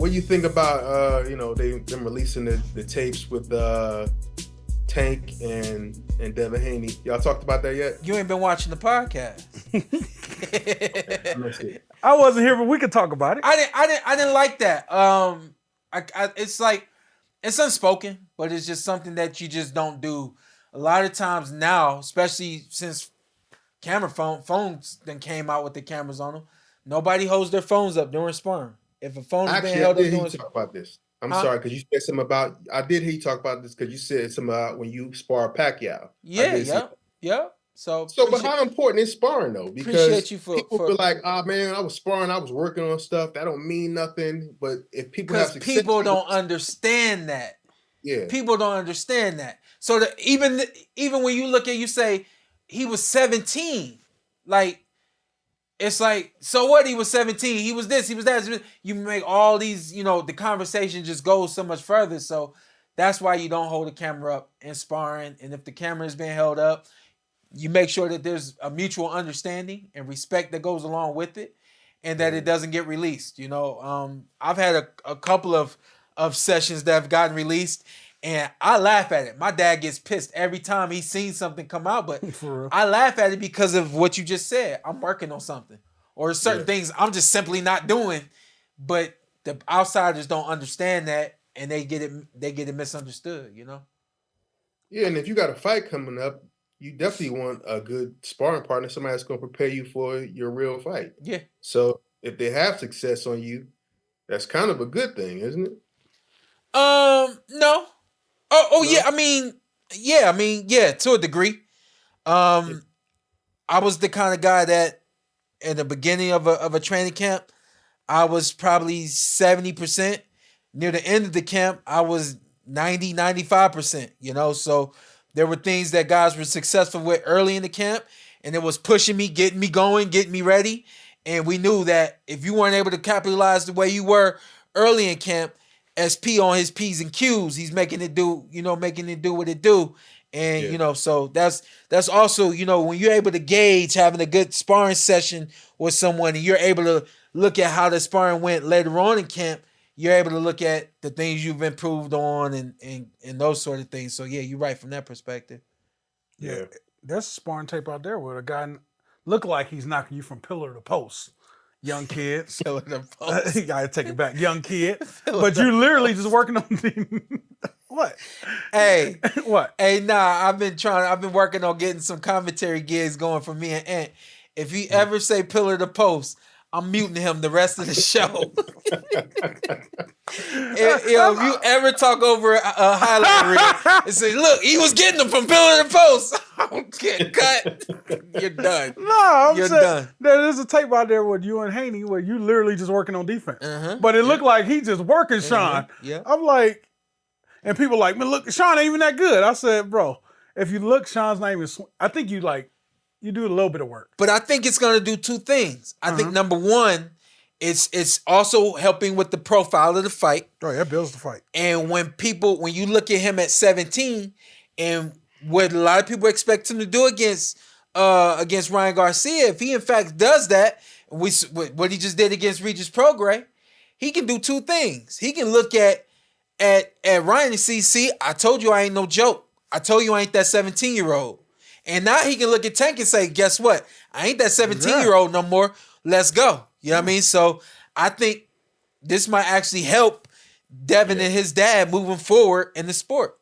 what do you think about them releasing the tapes with Tank and Devin? Y'all talked about that yet? You ain't been watching the podcast. I wasn't here, but we could talk about it. I didn't like that. It's like it's unspoken, but it's just something that you just don't do. A lot of times now, especially since phones then came out with the cameras on them, nobody holds their phones up during sparring. If a phone is being held up during talk about this. I'm sorry, because you said something about. I did hear you talk about this because you said something about when you spar Pacquiao. Yeah. So but how important is sparring though? Because people feel like, man, I was sparring, I was working on stuff that don't mean nothing. But if people have success, people don't understand that. Yeah, people don't understand that. So that even when you look at, you say he was 17, like. It's like, so what? He was 17. He was this. He was that. You make all these, the conversation just goes so much further. So that's why you don't hold the camera up in sparring. And if the camera is being held up, you make sure that there's a mutual understanding and respect that goes along with it, and that it doesn't get released. I've had a couple of sessions that have gotten released, and I laugh at it. My dad gets pissed every time he's seen something come out, but I laugh at it because of what you just said. I'm working on something. Or certain things I'm just simply not doing, but the outsiders don't understand that, and they get it misunderstood, Yeah, and if you got a fight coming up, you definitely want a good sparring partner, somebody that's going to prepare you for your real fight. Yeah. So if they have success on you, that's kind of a good thing, isn't it? No. No? Yeah. I mean, to a degree. I was the kind of guy that in the beginning of a training camp, I was probably 70%. Near the end of the camp, I was 90, 95%, So there were things that guys were successful with early in the camp, and it was pushing me, getting me going, getting me ready. And we knew that if you weren't able to capitalize the way you were early in camp, SP on his P's and Q's, he's making it do what it do. And, so that's also, when you're able to gauge having a good sparring session with someone and you're able to look at how the sparring went later on in camp, you're able to look at the things you've improved on and those sort of things. So, yeah, you're right from that perspective. Yeah. There's a sparring tape out there where a guy look like he's knocking you from pillar to post. Young kids. Pillar to post. You gotta take it back. Young kid. But you literally just working on the... What? Hey. What? Hey, nah, I've been working on getting some commentary gigs going for me and Antt. If he ever say pillar to post, I'm muting him the rest of the show. if you ever talk over a highlight reel and say, look, he was getting them from pillar to post. Get cut. You're done. No, You're done. There's a tape out there with you and Haney where you literally just working on defense. But it looked like he just working Shawn. Yeah. I'm like, and people like, man, look, Shawn ain't even that good. I said, bro, if you look, Shawn's name is, I think you do a little bit of work. But I think it's going to do two things. I think number one, it's also helping with the profile of the fight. Oh, yeah, builds the fight. And when you look at him at 17 and what a lot of people expect him to do against Ryan Garcia, if he in fact does that, what he just did against Regis Prograis, he can do two things. He can look at Ryan and see, I told you I ain't no joke. I told you I ain't that 17-year-old. And now he can look at Tank and say, guess what? I ain't that 17-year-old no more. Let's go. You know what I mean? So I think this might actually help Devin and his dad moving forward in the sport.